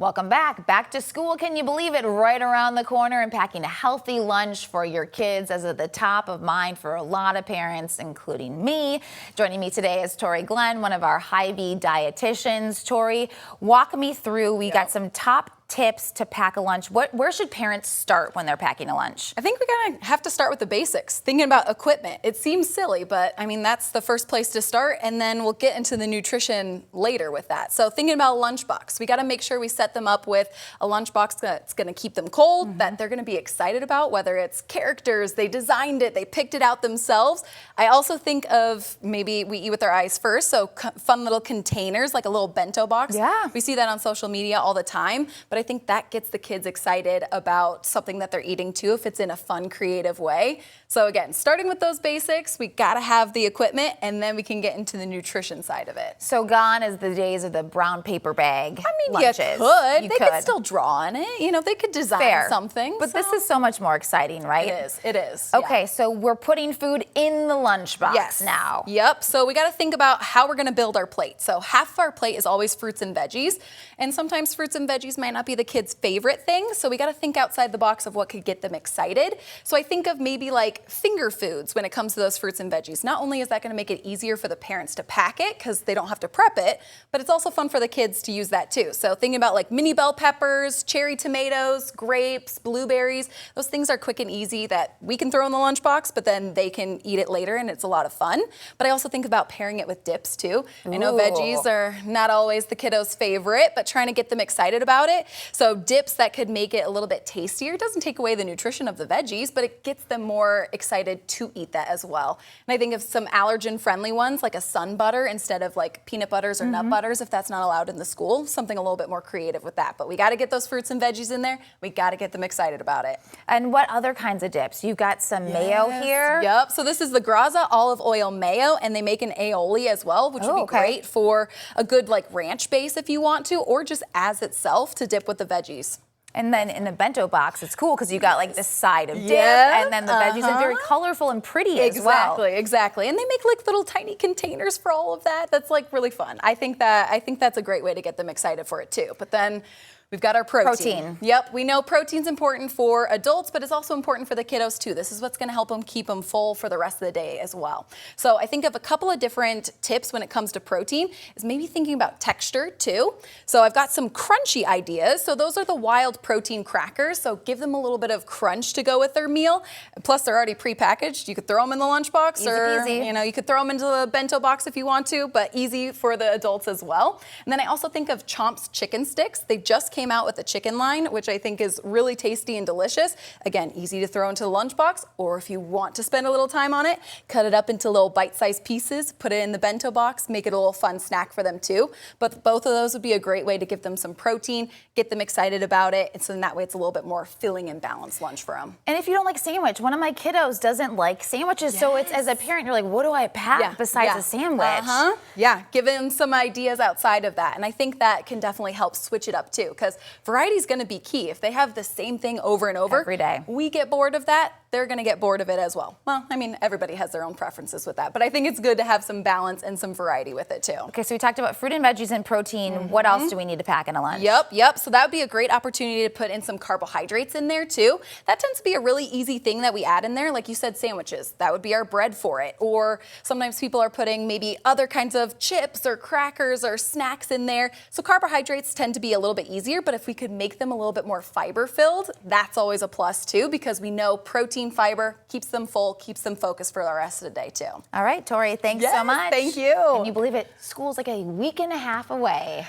Welcome back. Back to school, can you believe it? Right around the corner, and packing a healthy lunch for your kids is at the top of mind for a lot of parents, including me. Joining me today is Tori Glenn, one of our Hy-Vee dietitians. Tori, walk me through. We got some top tips to pack a lunch. Where should parents start when they're packing a lunch? I think we gotta have to start with the basics. Thinking about equipment. It seems silly, but I mean, that's the first place to start, and then we'll get into the nutrition later with that. So thinking about a lunchbox, we gotta make sure we set them up with a lunchbox that's gonna keep them cold, that they're gonna be excited about, whether it's characters, they designed it, they picked it out themselves. I also think of maybe we eat with our eyes first, so fun little containers, like a little bento box. Yeah. We see that on social media all the time, but I think that gets the kids excited about something that they're eating too, if it's in a fun, creative way. So again, starting with those basics, we gotta have the equipment, and then we can get into the nutrition side of it. So gone is the days of the brown paper bag lunches. You could still draw on it. You know, they could design something. But this is so much more exciting, right? It is. Okay, so we're putting food in the lunchbox now. Yep, so we gotta think about how we're gonna build our plate. So half of our plate is always fruits and veggies, and sometimes fruits and veggies might not be the kids' favorite thing, so we gotta think outside the box of what could get them excited. So I think of maybe like finger foods when it comes to those fruits and veggies. Not only is that gonna make it easier for the parents to pack it, because they don't have to prep it, but it's also fun for the kids to use that too. So thinking about like mini bell peppers, cherry tomatoes, grapes, blueberries, those things are quick and easy that we can throw in the lunchbox, but then they can eat it later, and it's a lot of fun. But I also think about pairing it with dips too. I know veggies are not always the kiddos' favorite, but trying to get them excited about it. So dips that could make it a little bit tastier. It doesn't take away the nutrition of the veggies, but it gets them more excited to eat that as well. And I think of some allergen-friendly ones, like a sun butter instead of like peanut butters or nut butters, if that's not allowed in the school. Something a little bit more creative with that. But we got to get those fruits and veggies in there. We got to get them excited about it. And what other kinds of dips? You've got some mayo here. Yep. So this is the Graza olive oil mayo, and they make an aioli as well, which would be great for a good like ranch base if you want to, or just as itself to dip with the veggies. And then in the bento box, it's cool because you got like this side of dip, and then the veggies are very colorful and pretty as well. Exactly. And they make like little tiny containers for all of that. That's like really fun. I think that's a great way to get them excited for it too. But then we've got our protein. Yep, we know protein's important for adults, but it's also important for the kiddos too. This is what's gonna help them keep them full for the rest of the day as well. So I think of a couple of different tips when it comes to protein, is maybe thinking about texture too. So I've got some crunchy ideas. So those are the wild protein crackers. So give them a little bit of crunch to go with their meal. Plus they're already prepackaged. You could throw them in the lunchbox, or you know, you could throw them into the bento box if you want to, but easy for the adults as well. And then I also think of Chomp's chicken sticks. They just came out with a chicken line, which I think is really tasty and delicious. Again, easy to throw into the lunchbox, or if you want to spend a little time on it, cut it up into little bite-sized pieces, put it in the bento box, make it a little fun snack for them too. But both of those would be a great way to give them some protein, get them excited about it, and so in that way it's a little bit more filling and balanced lunch for them. And if you don't like sandwich, one of my kiddos doesn't like sandwiches, so it's, as a parent, you're like, what do I pack besides a sandwich? Yeah, give them some ideas outside of that, and I think that can definitely help switch it up too, because variety is going to be key. If they have the same thing over and over every day, we get bored of that, they're going to get bored of it as well. Well, I mean, everybody has their own preferences with that, but I think it's good to have some balance and some variety with it too. Okay, so we talked about fruit and veggies and protein. What else do we need to pack in a lunch? Yep. So that would be a great opportunity to put in some carbohydrates in there too. That tends to be a really easy thing that we add in there. Like you said, sandwiches. That would be our bread for it. Or sometimes people are putting maybe other kinds of chips or crackers or snacks in there. So carbohydrates tend to be a little bit easier, but if we could make them a little bit more fiber filled, that's always a plus too, because we know protein, fiber keeps them full, keeps them focused for the rest of the day too. All right, Tori, thanks so much. Thank you. Can you believe it? School's like a week and a half away.